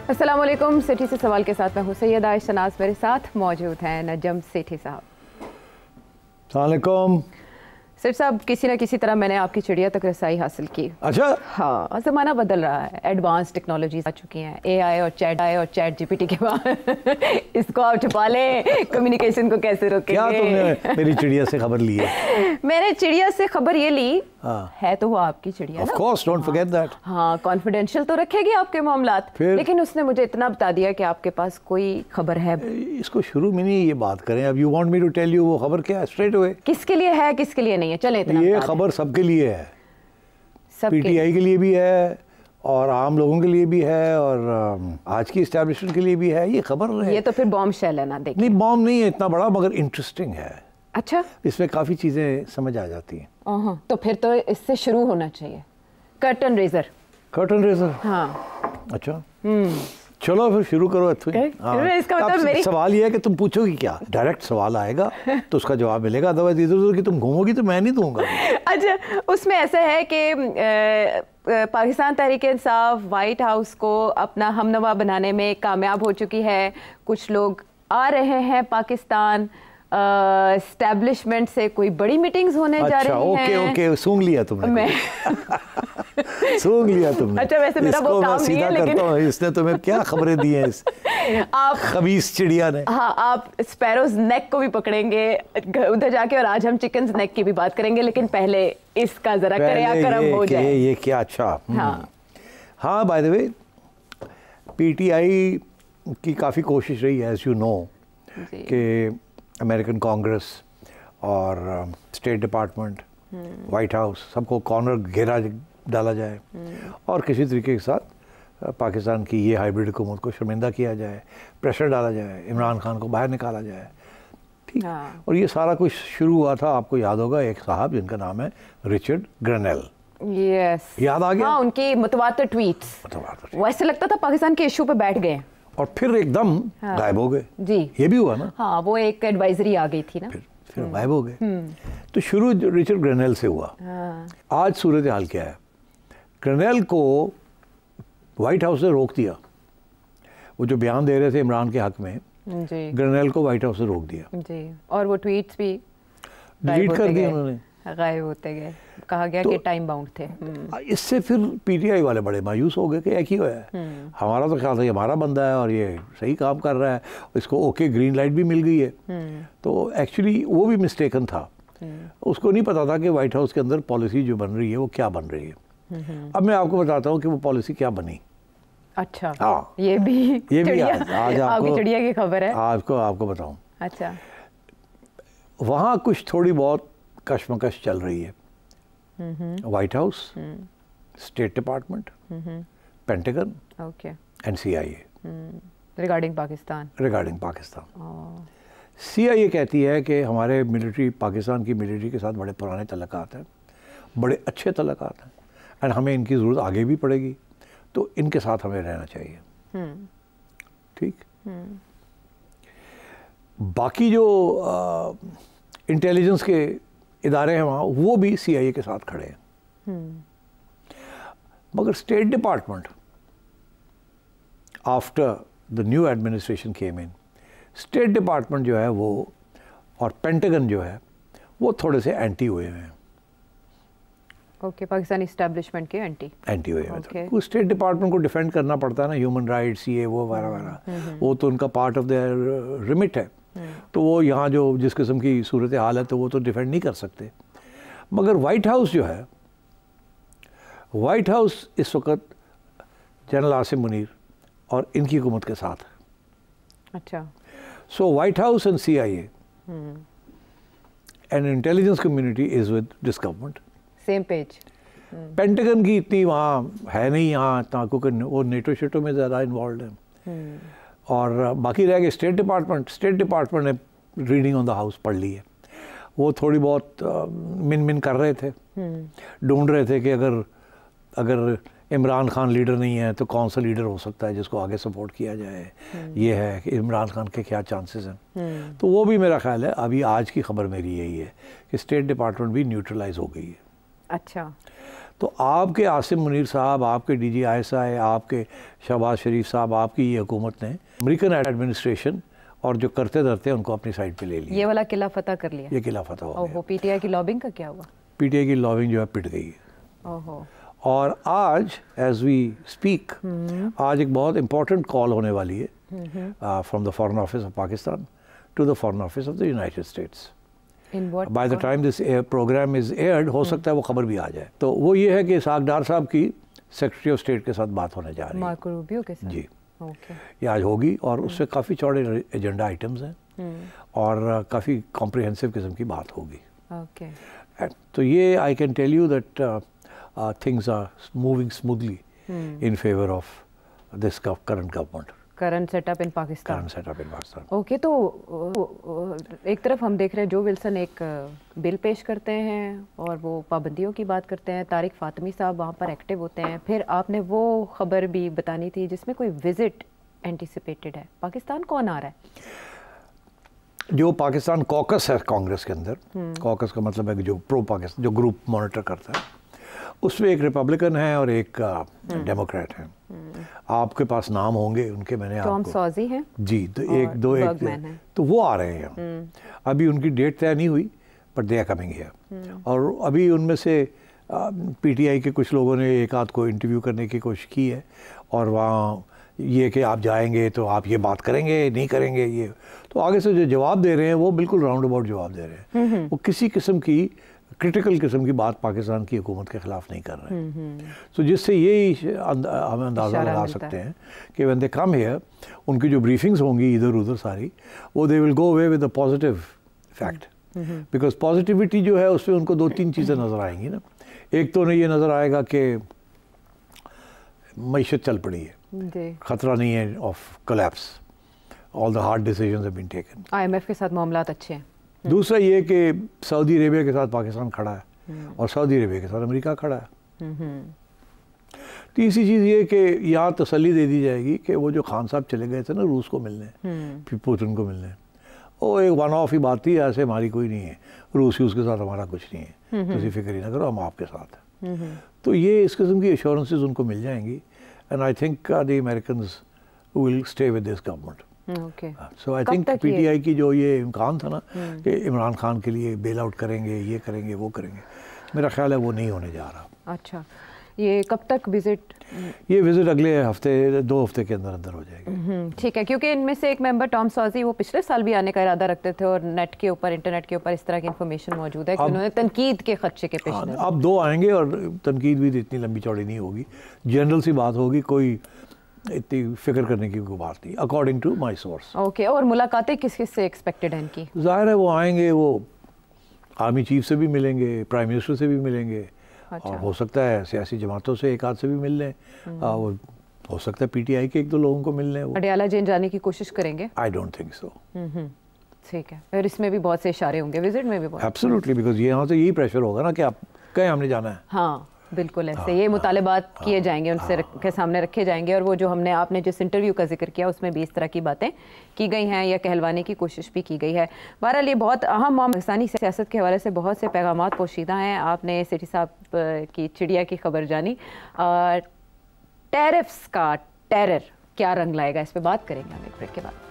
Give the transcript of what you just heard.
अस्सलाम वालेकुम। सेठी से सवाल के साथ मैं हूं सैयद आयशा शनाज, मेरे साथ मौजूद हैं नजम सेठी साहब। अस्सलाम वालेकुम। सेठ साहब, किसी न किसी तरह मैंने आपकी चिड़िया तक रसाई हासिल की। अच्छा। हाँ, ज़माना बदल रहा है, एडवांस टेक्नोलॉजीज आ चुकी हैं, एआई और चैट जीपीटी के बाद इसको आप छुपा लें, कम्युनिकेशन को कैसे रोकेंगे? क्या तुमने मेरी चिड़िया से खबर ली है? मैंने चिड़िया से खबर ये ली, हाँ। है तो वो आपकी चिड़िया Of course, don't forget that. हाँ, कॉन्फिडेंशियल तो रखेगी आपके मामलात, लेकिन उसने मुझे इतना बता दिया कि आपके पास कोई खबर है। इसको शुरू में नहीं ये बात करें, अब you want me to tell you वो खबर क्या है स्ट्रेट अवे? किसके लिए है, किसके लिए नहीं है? चले इतना ये खबर सबके लिए है, पीटीआई के लिए भी है और आम लोगों के लिए भी है और आज की एस्टैब्लिशमेंट के लिए भी है। ये खबर है, ये तो फिर बॉम्ब शेल है ना? देखिए, नहीं बॉम्ब नहीं है इतना बड़ा, मगर इंटरेस्टिंग है। अच्छा, इसमें काफ़ी चीज़ें समझ आ जाती हैं। तो फिर तो इससे शुरू होना चाहिए, कर्टन रेजर। Curtain raiser? हाँ। अच्छा, चलो फिर शुरू करो। इसका मतलब मेरी सवाल ये है कि तुम पूछोगी क्या, डायरेक्ट सवाल आएगा तो उसका जवाब मिलेगा, अदरवाइज इधर उधर की तुम घूमोगी तो मैं नहीं दूंगा। अच्छा, उसमें ऐसा है कि पाकिस्तान तहरीक इंसाफ वाइट हाउस को अपना हमनवा बनाने में कामयाब हो चुकी है। कुछ लोग आ रहे हैं पाकिस्तान, एस्टैब्लिशमेंट से कोई बड़ी मीटिंग्स होने जा रही हैं। ओके, सूंघ लिया तुमने। सूंघ लिया तुमने। अच्छा, वैसे मेरा वो काम नहीं है, लेकिन इसने तुम्हें क्या खबरें दी हैं आप खबीस चिड़िया ने? हाँ, आप स्पैरोज नेक को भी पकड़ेंगे उधर जाके, और आज हम चिकन नेक की भी बात करेंगे, लेकिन पहले इसका जरा कर्म हो जाए। ये क्या? अच्छा, हाँ, बाय द वे पीटीआई की काफ़ी कोशिश रही है, एज यू नो, कि अमेरिकन कांग्रेस और स्टेट डिपार्टमेंट, वाइट हाउस, सबको कॉर्नर घेरा डाला जाए और किसी तरीके के साथ पाकिस्तान की ये हाइब्रिड हुकूमत को शर्मिंदा किया जाए, प्रेशर डाला जाए, इमरान खान को बाहर निकाला जाए। ठीक। और ये सारा कुछ शुरू हुआ था, आपको याद होगा, एक साहब जिनका नाम है रिचर्ड ग्रेनेल। यस, याद आ गया? हाँ, उनकी मुतवातिर ट्वीट्स, वैसे लगता था पाकिस्तान के इशू पे बैठ गए और फिर एकदम गायब हो गए। जी, ये भी हुआ ना? हाँ, वो एक एडवाइजरी आ गई थी ना, फिर गायब हो गए। तो शुरू रिचर्ड ग्रेनेल से हुआ। आज सूरत हाल क्या है? ग्रेनेल को वाइट हाउस ने रोक दिया, वो जो बयान दे रहे थे इमरान के हक में, ग्रेनेल को वाइट हाउस ने रोक दिया जी, और वो ट्वीट्स भी डिलीट कर दिए उन्होंने, गायब होते गए। कहा गया कि टाइम बाउंड थे। इससे फिर पीटीआई वाले बड़े मायूस हो गए कि एक ही हुआ है, हमारा तो ख्याल था ये हमारा बंदा है और ये सही काम कर रहा है, इसको ओके ग्रीन लाइट भी मिल गई है। तो एक्चुअली वो भी मिस्टेकन था, उसको नहीं पता था कि वाइट हाउस के अंदर पॉलिसी जो बन रही है वो क्या बन रही है। अब मैं आपको बताता हूँ कि वो पॉलिसी क्या बनी। अच्छा, हाँ, ये भी आज आपको चिड़िया की खबर है, आपको बताऊँ। अच्छा, वहाँ कुछ थोड़ी बहुत कशमकश चल रही है। White house, state department, pentagon, okay, and CIA regarding Pakistan. CIA कहती है कि हमारे मिलिट्री, पाकिस्तान की मिलिट्री के साथ बड़े पुराने तल्लुकात हैं, बड़े अच्छे तल्लुकात हैं, एंड हमें इनकी ज़रूरत आगे भी पड़ेगी, तो इनके साथ हमें रहना चाहिए। ठीक। बाकी जो इंटेलिजेंस के इदारे हैं वहाँ, वो भी सीआईए के साथ खड़े हैं। मगर state department after the new administration came in, state department जो है वो और पेंटागन जो है वो थोड़े से एंटी हुए हैं। ओके, पाकिस्तानी एस्टैब्लिशमेंट के एंटी हुए हैं। तो स्टेट डिपार्टमेंट को डिफेंड करना पड़ता है ना, ह्यूमन राइट्स, ये वो वगैरह, वो तो उनका पार्ट ऑफ देयर रिमिट है। तो वो यहाँ जो जिस किस्म की सूरत हाल है तो वो तो डिफेंड नहीं कर सकते। मगर वाइट हाउस जो है, वाइट हाउस इस वक्त जनरल आसिम मुनीर और इनकी हुकूमत के साथ है। अच्छा, so white house and CIA and intelligence community is with this government, same page. Pentagon की इतनी वहाँ है नहीं यहाँ इतना, क्योंकि वो नेटो शेटो में ज़्यादा इन्वॉल्व है। और बाकी रह गए स्टेट डिपार्टमेंट ने रीडिंग ऑन द हाउस पढ़ ली है। वो थोड़ी बहुत मिन कर रहे थे, ढूंढ रहे थे कि अगर इमरान खान लीडर नहीं है तो कौन सा लीडर हो सकता है जिसको आगे सपोर्ट किया जाए। ये है कि इमरान खान के क्या चांसेस हैं। तो वो भी मेरा ख्याल है, अभी आज की खबर मेरी यही है कि स्टेट डिपार्टमेंट भी न्यूट्रलाइज हो गई है। अच्छा, तो आपके आसिम मुनीर साहब, आपके DGI, आपके शहबाज शरीफ साहब, आपकी ये हुकूमत ने अमेरिकन एडमिनिस्ट्रेशन और जो करते धरते उनको अपनी साइड पे ले लिया। ये वाला किला फतह कर लिया। ये किला फतह हो गया। PTI की लॉबिंग का क्या हुआ? PTI की लॉबिंग जो है पिट गई है। ओहो। और आज एज वी स्पीक आज एक बहुत इंपॉर्टेंट कॉल होने वाली है from the foreign office of Pakistan to the foreign office of the United States. By the time this programme is aired हो सकता है वो खबर भी आ जाए। तो वो ये है कि इसहाक डार साहब की सेक्रेटरी ऑफ स्टेट के साथ बात होने जा रही है, मार्को रूबियो के साथ। जी ये आज होगी और उससे काफ़ी चौड़े एजेंडा आइटम्स हैं और काफ़ी कॉम्प्रिहेंसिव किस्म की बात होगी। तो ये I can tell you that things are moving smoothly in favour of this current government, current setup in Pakistan. Okay, तो एक तरफ हम देख रहे हैं जो विल्सन एक बिल पेश करते हैं और वो पाबंदियों की बात करते हैं, तारिक फातमी साहब वहाँ पर एक्टिव होते हैं। फिर आपने वो खबर भी बतानी थी जिसमें कोई विजिट एंटिसिपेटेड है। पाकिस्तान कौन आ रहा है? जो पाकिस्तान कॉकस है कांग्रेस के अंदर, कॉकस का मतलब है कि जो प्रो पाकिस्तान जो ग्रुप मॉनिटर करता है, उसमें एक रिपब्लिकन है और एक डेमोक्रेट है। आपके पास नाम होंगे उनके, मैंने टॉम सॉजी हैं जी, तो एक तो वो आ रहे हैं। अभी उनकी डेट तय नहीं हुई but they are coming here. और अभी उनमें से PTI के कुछ लोगों ने एक आध को इंटरव्यू करने की कोशिश की है और वहाँ ये कि आप जाएंगे तो आप ये बात करेंगे नहीं करेंगे, ये तो आगे से जो जवाब दे रहे हैं वो बिल्कुल राउंड अबाउट जवाब दे रहे हैं। वो किसी किस्म की क्रिटिकल किस्म की बात पाकिस्तान की हुकूमत के ख़िलाफ़ नहीं कर रहे हैं। तो जिससे ये हमें अंदाज़ा लगा सकते हैं कि व्हेन दे कम हियर उनकी जो ब्रीफिंग्स होंगी इधर उधर सारी, वो they will go away with a positive fact, because positivity जो है उसमें उनको 2-3 चीज़ें नज़र आएंगी ना। एक तो उन्हें ये नज़र आएगा कि मईशत चल पड़ी है, ख़तरा नहीं है of collapse, all the hard decisions have been taken. IMF के साथ मामलात अच्छे हैं। दूसरा ये कि सऊदी अरेबिया के साथ पाकिस्तान खड़ा है और सऊदी अरेबिया के साथ अमेरिका खड़ा है। तीसरी चीज़ ये कि यहाँ तसल्ली दे दी जाएगी कि वो जो खान साहब चले गए थे ना रूस को मिलने, फिर पुतिन को मिलने, वो एक वन ऑफ ही बात थी, ऐसे हमारी कोई नहीं है, रूस उसके साथ हमारा कुछ नहीं है, किसी फिक्र ही ना करो, हम आपके साथ हैं। तो ये इस किस्म की एश्योरेंसेस उनको मिल जाएंगी and I think the Americans will stay with this government. So I think PTI की जो ये इम्कान था ना कि इमरान खान के लिए बेल आउट करेंगे, ये करेंगे, वो करेंगे, मेरा ख्याल है वो नहीं होने जा रहा। अच्छा, ये कब तक विजिट? ये विजिट अगले हफ्ते 2 हफ्ते के अंदर अंदर हो जाएगी। ठीक है, क्योंकि इनमें से एक मेंबर टॉम सॉजी वो पिछले साल भी आने का इरादा रखते थे और नेट के ऊपर, इंटरनेट के ऊपर इस तरह की इंफॉर्मेशन मौजूद है कि उन्होंने तनकीद के खदशे के पेश नज़र। अब 2 आएंगे और तनकीद भी इतनी लंबी चौड़ी नहीं होगी, जनरल सी बात होगी, कोई इतनी फिक्र करने की कोई बात नहीं, according to my source. Okay, और मुलाकातें किस किस से एक्सपेक्टेड हैं इनकी? जाहिर है वो आएंगे, वो आर्मी चीफ से भी मिलेंगे, प्राइम मिनिस्टर से भी मिलेंगे। अच्छा। और हो सकता है सियासी जमातों से एक आध से भी मिल लें, हो सकता है PTI के 1-2 लोगों को मिल लें। अडयाला जेल जाने की कोशिश करेंगे? I don't think so. ठीक है, और इसमें भी बहुत से इशारे होंगे, विजिट में भी बहुत। एब्सोल्युटली, बिकॉज यहाँ से यही प्रेशर होगा ना कि आप कहीं हमने जाना है। हाँ बिल्कुल, ऐसे ये मुतालबात किए जाएंगे, उनसे के सामने रखे जाएंगे। और वो जो आपने जिस इंटरव्यू का जिक्र किया उसमें भी इस तरह की बातें की गई हैं या कहलवाने की कोशिश भी की गई है। बहरहाल ये बहुत अहम मामला, पाकिस्तानी सियासत के हवाले से बहुत से पैगामात पोशीदा हैं। आपने सिटी साहब की चिड़िया की खबर जानी, टैरिफ्स का टेरर क्या रंग लाएगा, इस पर बात करेंगे हम एक ब्रेक के बाद।